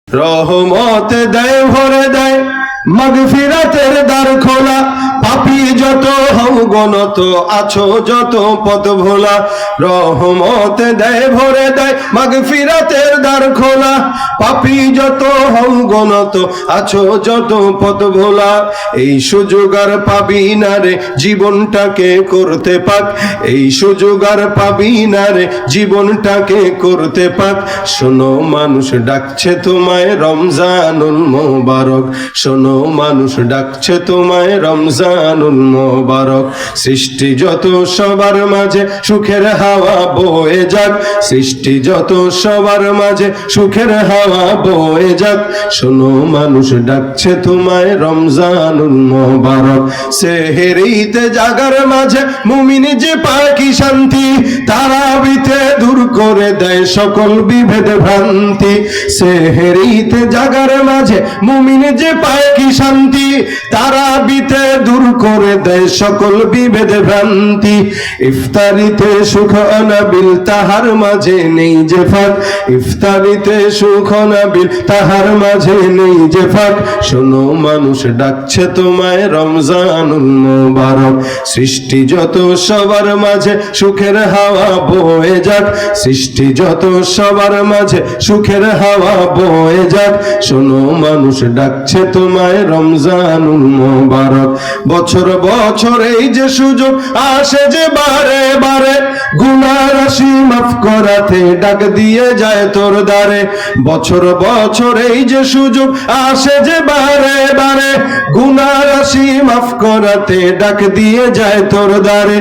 রহমত দেয় ভরে দেয় মাগফিরাতের দ্বার খোলা, পাপী যত হও গণত আছো যত পথ ভোলা। রহমত দেয় ভরে দেয় মাগফিরাতের দ্বার খোলা, পাপী যত হও গণত আছো যত পথ ভোলা। এই সুযোগ আর পাবি না রে জীবনটাকে করতে পাক, এই সুযোগ আর পাবি না রে জীবনটাকে করতে পাক। শোনো মানুষ ডাকছে তোমায় রমজানুল মোবারক, শোনো মানুষ ডাকছে তোমায় রমজানুল মোবারক। সৃষ্টি যত সবার মাঝে সুখের হাওয়া বয়ে যাক, সৃষ্টি যত সবার মাঝে সুখের হাওয়া বয়ে যাক। শোনো মানুষ ডাকছে তোমায় রমজানুল মোবারক। সেহেরিতে জাগার মাঝে মুমিন যে পায় কি শান্তি, তারাবিতে দূর করে দেয় সকল বিভেদ ভ্রান্তি। সেহেরিতে জাগার মাঝে মুমিন যে পায় কি শান্তি, তারাবিতে দূর করে দেয় সকল বিভেদ ভ্রান্তি। ইফতারিতে সুখ অনাবিল তাহার মাঝে নেই যে ফাঁক, ইফতারিতে সুখ অনাবিল তাহার মাঝে নেই যে ফাঁক। শোনো মানুষ ডাকছে তোমায় রমজানুল মোবারক। সৃষ্টি যত সবার মাঝে সুখের হাওয়া বয়ে যাক, সৃষ্টি যত সবার মাঝে সুখের হাওয়া বয়ে যাক। শোনো মানুষ ডাকছে তোমায় রমজানুল মোবারক। বছর বছর এই যে সুযোগ আসে যে বারে বারে, গুনার রাশি মাফ করাতে ডাক দিয়ে যায় তোর দ্বারে। বছর বছর এই যে সুযোগ আসে যে বারে বারে, গুনার রাশি মাফ করাতে ডাক দিয়ে যায় তোর দ্বারে।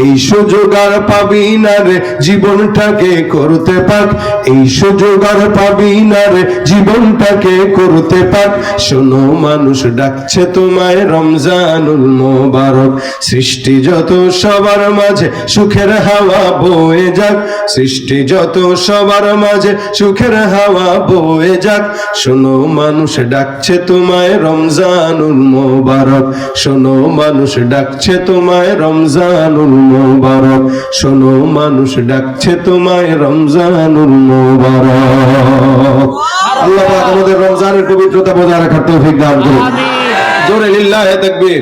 এই সুযোগ আর পাবি না রে জীবনটাকে করতে পাক, এই সুযোগ আর পাবি না রে জীবনটাকে করতে পাক। শোনো মানুষ ডাকছে তোমায় রমজানুল মোবারক। সৃষ্টি যত সবার মাঝে সুখের হাওয়া বয়ে যাক, সৃষ্টি যত সবার মাঝে সুখের হাওয়া বয়ে যাক। শোনো মানুষ ডাকছে তোমায় রমজানুল মোবারক, শোনো মানুষ ডাকছে তোমায় রমজানুল মোবারক, শোনো মানুষ ডাকছে তোমায় রমজানুল মোবারক। আল্লাহ পাক আমাদের রমজানের পবিত্রতা বজায় রাখার তৌফিক দান করুন। জোরে লিল্লাহে তাকবীর।